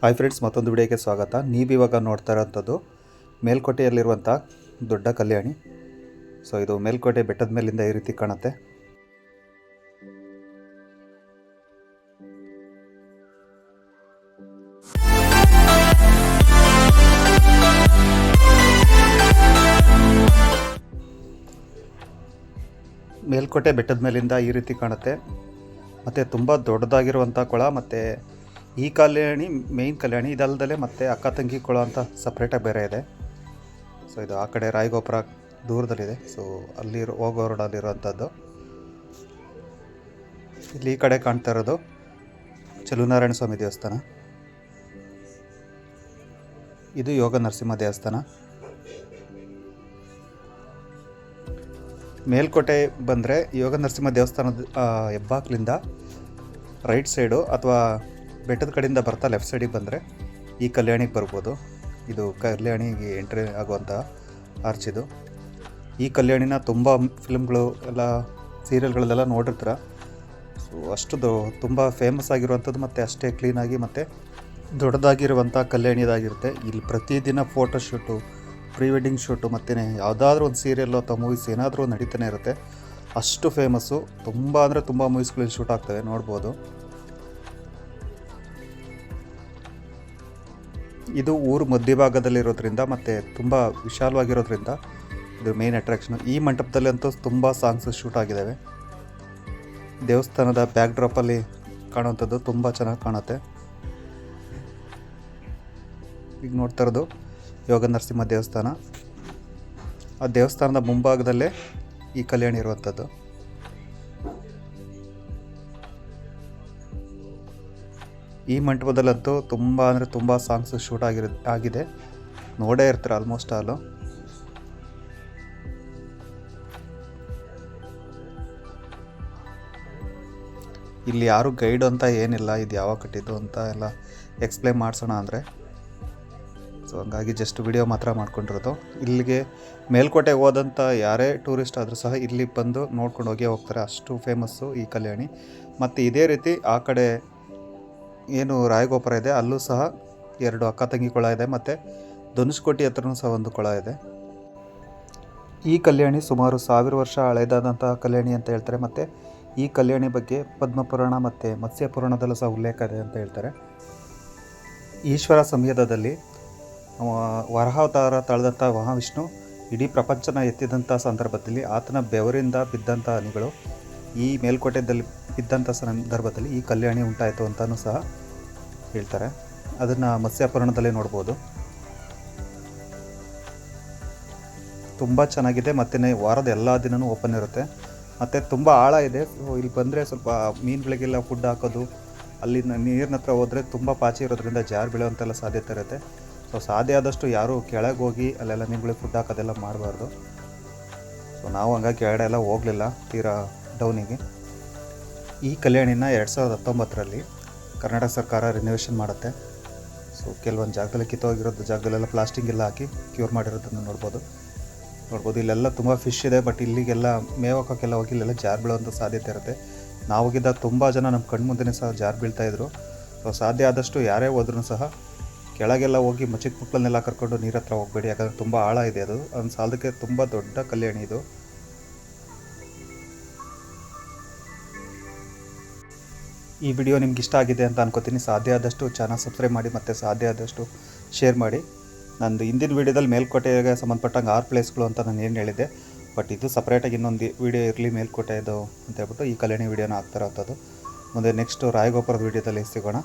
Hi friends, ಮತ್ತೊಂದು ವಿಡಿಯೋಗೆ ಸ್ವಾಗತ. ನೀವಿವಾಗ ನೋಡ್ತಾ ಇರೋಂಥದ್ದು ಮೇಲ್ಕೋಟೆಯಲ್ಲಿರುವಂಥ ದೊಡ್ಡ ಕಲ್ಯಾಣಿ. ಸೊ ಇದು ಮೇಲ್ಕೋಟೆ ಬೆಟ್ಟದ ಮೇಲಿಂದ ಈ ರೀತಿ ಕಾಣುತ್ತೆ. ಮೇಲ್ಕೋಟೆ ಬೆಟ್ಟದ ಮೇಲಿಂದ ಈ ರೀತಿ ಕಾಣುತ್ತೆ. ಮತ್ತು ತುಂಬ ದೊಡ್ಡದಾಗಿರುವಂಥ ಕೊಳ. ಮತ್ತು ಈ ಕಲ್ಯಾಣಿ ಮೇಯ್ನ್ ಕಲ್ಯಾಣಿ ಇದಲ್ಲದೆ ಮತ್ತು ಅಕ್ಕ ತಂಗಿ ಕೊಳ ಅಂತ ಸಪ್ರೇಟಾಗಿ ಬೇರೆ ಇದೆ. ಸೊ ಇದು ಆ ಕಡೆ ರಾಯಗೋಪುರ ದೂರದಲ್ಲಿದೆ. ಸೊ ಅಲ್ಲಿ ಹೋಗೋ ರೋಡಲ್ಲಿರುವಂಥದ್ದು. ಇಲ್ಲಿ ಈ ಕಡೆ ಕಾಣ್ತಾ ಇರೋದು ಚಲುನಾರಾಯಣ ಸ್ವಾಮಿ ದೇವಸ್ಥಾನ. ಇದು ಯೋಗ ನರಸಿಂಹ ದೇವಸ್ಥಾನ. ಮೇಲ್ಕೋಟೆ ಬಂದರೆ ಯೋಗ ನರಸಿಂಹ ದೇವಸ್ಥಾನದ ಹೆಬ್ಬಾಕ್ಲಿಂದ ರೈಟ್ ಸೈಡು ಅಥವಾ ಬೆಟ್ಟದ ಕಡೆಯಿಂದ ಬರ್ತಾ ಲೆಫ್ಟ್ ಸೈಡಿಗೆ ಬಂದರೆ ಈ ಕಲ್ಯಾಣಿಗೆ ಬರ್ಬೋದು. ಇದು ಕಲ್ಯಾಣಿಗೆ ಎಂಟ್ರಿ ಆಗುವಂಥ ಆರ್ಚ್ ಇದು. ಈ ಕಲ್ಯಾಣಿನ ತುಂಬ ಫಿಲ್ಮ್ಗಳು ಎಲ್ಲ ಸೀರಿಯಲ್ಗಳಲ್ಲೆಲ್ಲ ನೋಡಿರ್ತೀರ. ಸೊ ಅಷ್ಟು ತುಂಬ ಫೇಮಸ್ ಆಗಿರುವಂಥದ್ದು ಮತ್ತು ಅಷ್ಟೇ ಕ್ಲೀನಾಗಿ ಮತ್ತು ದೊಡ್ಡದಾಗಿರುವಂಥ ಕಲ್ಯಾಣಿದಾಗಿರುತ್ತೆ. ಇಲ್ಲಿ ಪ್ರತಿದಿನ ಫೋಟೋಶೂಟು, ಪ್ರೀ ವೆಡ್ಡಿಂಗ್ ಶೂಟು ಮತ್ತು ಯಾವುದಾದ್ರೂ ಒಂದು ಸೀರಿಯಲ್ಲು ಅಥವಾ ಮೂವೀಸ್ ಏನಾದರೂ ನಡೀತಾನೆ ಇರುತ್ತೆ. ಅಷ್ಟು ಫೇಮಸ್ಸು. ತುಂಬ ಅಂದರೆ ತುಂಬ ಮೂವೀಸ್ಗಳಲ್ಲಿ ಶೂಟ್ ಆಗ್ತವೆ, ನೋಡ್ಬೋದು. ಇದು ಊರು ಮಧ್ಯಭಾಗದಲ್ಲಿರೋದ್ರಿಂದ ಮತ್ತು ತುಂಬ ವಿಶಾಲವಾಗಿರೋದ್ರಿಂದ ಇದು ಮೇನ್ ಅಟ್ರಾಕ್ಷನು. ಈ ಮಂಟಪದಲ್ಲಂತೂ ತುಂಬ ಸಾಂಗ್ಸ್ ಶೂಟ್ ಆಗಿದ್ದಾವೆ. ದೇವಸ್ಥಾನದ ಬ್ಯಾಕ್ ಡ್ರಾಪಲ್ಲಿ ಕಾಣುವಂಥದ್ದು ತುಂಬ ಚೆನ್ನಾಗಿ ಕಾಣುತ್ತೆ. ಈಗ ನೋಡ್ತಾ ಇರೋದು ಯೋಗ ನರಸಿಂಹ ದೇವಸ್ಥಾನ. ಆ ದೇವಸ್ಥಾನದ ಮುಂಭಾಗದಲ್ಲೇ ಈ ಕಲ್ಯಾಣಿ ಇರುವಂಥದ್ದು. ಈ ಮಂಟಪದಲ್ಲಂತೂ ತುಂಬ ಅಂದರೆ ತುಂಬ ಸಾಂಗ್ಸ್ ಶೂಟ್ ಆಗಿದೆ. ನೋಡೇ ಇರ್ತಾರೆ ಆಲ್ಮೋಸ್ಟ್ ಆಲು. ಇಲ್ಲಿ ಯಾರು ಗೈಡ್ ಅಂತ ಏನಿಲ್ಲ, ಇದು ಯಾವಾಗ ಕಟ್ಟಿದ್ದು ಅಂತ ಎಲ್ಲ ಎಕ್ಸ್ಪ್ಲೇನ್ ಮಾಡಿಸೋಣ ಅಂದರೆ. ಸೊ ಹಂಗಾಗಿ ಜಸ್ಟ್ ವಿಡಿಯೋ ಮಾತ್ರ ಮಾಡ್ಕೊಂಡಿರೋದು. ಇಲ್ಲಿಗೆ ಮೇಲ್ಕೋಟೆಗೆ ಹೋದಂಥ ಯಾರೇ ಟೂರಿಸ್ಟ್ ಆದರೂ ಸಹ ಇಲ್ಲಿ ಬಂದು ನೋಡ್ಕೊಂಡು ಹೋಗ್ತಾರೆ. ಅಷ್ಟು ಫೇಮಸ್ಸು ಈ ಕಲ್ಯಾಣಿ. ಮತ್ತು ಇದೇ ರೀತಿ ಆ ಕಡೆ ಏನು ರಾಯಗೋಪುರ ಇದೆ ಅಲ್ಲೂ ಸಹ 2 ಅಕ್ಕ ತಂಗಿ ಕೊಳ ಇದೆ. ಮತ್ತು ಧನುಷ್ಕೋಟಿ ಹತ್ರನೂ ಸಹ ಒಂದು ಕೊಳ ಇದೆ. ಈ ಕಲ್ಯಾಣಿ ಸುಮಾರು 1000 ವರ್ಷ ಹಳೆಯದಾದಂಥ ಕಲ್ಯಾಣಿ ಅಂತ ಹೇಳ್ತಾರೆ. ಮತ್ತು ಈ ಕಲ್ಯಾಣಿ ಬಗ್ಗೆ ಪದ್ಮಪುರಾಣ ಮತ್ತು ಮತ್ಸ್ಯ ಪುರಾಣದಲ್ಲೂ ಸಹ ಉಲ್ಲೇಖ ಇದೆ ಅಂತ ಹೇಳ್ತಾರೆ. ಈಶ್ವರ ಸಂಹಿತದಲ್ಲಿ ವರಾಹಾವತಾರ ತಾಳಿದಂಥ ಮಹಾವಿಷ್ಣು ಇಡೀ ಪ್ರಪಂಚನ ಎತ್ತಿದಂಥ ಸಂದರ್ಭದಲ್ಲಿ ಆತನ ಬೆವರಿಂದ ಬಿದ್ದಂಥ ಹನಿಗಳು ಈ ಮೇಲ್ಕೋಟೆಯಲ್ಲಿ ಬಿದ್ದಂಥ ಸಂದರ್ಭದಲ್ಲಿ ಈ ಕಲ್ಯಾಣಿ ಉಂಟಾಯಿತು ಅಂತಲೂ ಸಹ ಹೇಳ್ತಾರೆ. ಅದನ್ನು ಮತ್ಸ್ಯ ಪುರಾಣದಲ್ಲೇ ನೋಡ್ಬೋದು. ತುಂಬ ಚೆನ್ನಾಗಿದೆ. ಮತ್ತು ವಾರದ ಎಲ್ಲ ದಿನವೂ ಓಪನ್ ಇರುತ್ತೆ. ಮತ್ತು ತುಂಬ ಆಳ ಇದೆ. ಇಲ್ಲಿ ಬಂದರೆ ಸ್ವಲ್ಪ ಮೀನುಗಳಿಗೆಲ್ಲ ಫುಡ್ ಹಾಕೋದು, ಅಲ್ಲಿ ನೀರಿನ ಹತ್ರ ಹೋದರೆ ತುಂಬ ಪಾಚಿ ಇರೋದ್ರಿಂದ ಜಾರು ಬೀಳುವಂತೆಲ್ಲ ಸಾಧ್ಯತೆ ಇರುತ್ತೆ. ಸೊ ಸಾಧ್ಯ ಆದಷ್ಟು ಯಾರೂ ಕೆಳಗೆ ಹೋಗಿ ಅಲ್ಲೆಲ್ಲ ಮೀನುಗಳಿಗೆ ಫುಡ್ ಹಾಕೋದೆಲ್ಲ ಮಾಡಬಾರ್ದು. ಸೊ ನಾವು ಹಂಗಾಗಿ ಕೆಳಗಡೆ ಎಲ್ಲ ಹೋಗಲಿಲ್ಲ, ತೀರಾ ಡೌನಿಗೆ. ಈ ಕಲ್ಯಾಣಿನ 2019ರಲ್ಲಿ ಕರ್ನಾಟಕ ಸರ್ಕಾರ ರಿನೋವೇಷನ್ ಮಾಡುತ್ತೆ. ಸೊ ಕೆಲವೊಂದು ಜಾಗದಲ್ಲಿ ಕಿತ್ತೋಗಿರೋದು ಜಾಗದಲ್ಲೆಲ್ಲ ಪ್ಲಾಸ್ಟಿಕ್ ಎಲ್ಲ ಹಾಕಿ ಕ್ಯೂರ್ ಮಾಡಿರೋದನ್ನು ನೋಡ್ಬೋದು. ಇಲ್ಲೆಲ್ಲ ತುಂಬ ಫಿಶ್ ಇದೆ. ಬಟ್ ಇಲ್ಲಿಗೆಲ್ಲ ಮೇವಕ್ಕೆಲ್ಲ ಹೋಗಿ ಇಲ್ಲೆಲ್ಲ ಜಾರು ಬೀಳುವಂಥ ಸಾಧ್ಯತೆ ಇರುತ್ತೆ. ನಾವು ಹೋಗಿದ್ದಾಗ ತುಂಬ ಜನ ನಮ್ಮ ಕಣ್ಣು ಮುಂದೆನೇ ಸಹ ಜಾರು ಬೀಳ್ತಾಯಿದ್ರು. ಸೊ ಸಾಧ್ಯ ಆದಷ್ಟು ಯಾರೇ ಹೋದ್ರೂ ಸಹ ಕೆಳಗೆಲ್ಲ ಹೋಗಿ ಚಿಕ್ಕ ಮಕ್ಕಳನ್ನೆಲ್ಲ ಕರ್ಕೊಂಡು ನೀರ ಹತ್ರ ಹೋಗಬೇಡಿ. ಯಾಕಂದರೆ ತುಂಬ ಆಳ ಇದೆ. ಅದು ಒಂದು ಸಾಲದಕ್ಕೆ ತುಂಬ ದೊಡ್ಡ ಕಲ್ಯಾಣಿ ಇದು. ಈ ವಿಡಿಯೋ ನಿಮ್ಗೆ ಇಷ್ಟ ಆಗಿದೆ ಅಂತ ಅನ್ಕೋತೀನಿ. ಸಾಧ್ಯ ಆದಷ್ಟು ಚಾನಲ್ ಸಬ್ಸ್ಕ್ರೈಬ್ ಮಾಡಿ ಮತ್ತು ಸಾಧ್ಯ ಆದಷ್ಟು ಶೇರ್ ಮಾಡಿ. ನಂದು ಹಿಂದಿನ ವೀಡಿಯೋದಲ್ಲಿ ಮೇಲ್ಕೋಟೆಗೆ ಸಂಬಂಧಪಟ್ಟಂಗೆ 6 ಪ್ಲೇಸ್ಗಳು ಅಂತ ನಾನು ಏನು ಹೇಳಿದ್ದೆ. ಬಟ್ ಇದು ಸಪ್ರೇಟಾಗಿ ಇನ್ನೊಂದು ವಿಡಿಯೋ ಇರಲಿ ಮೇಲ್ಕೋಟೆದು ಅಂತ ಹೇಳ್ಬಿಟ್ಟು ಈ ಕಲ್ಯಾಣಿ ವೀಡಿಯೋನ ಹಾಕ್ತಾ ಇರೋಂಥದ್ದು. ಮುಂದೆ ನೆಕ್ಸ್ಟು ರಾಯಗೋಪುರದ ವೀಡಿಯೋದಲ್ಲಿ ಸಿಗೋಣ.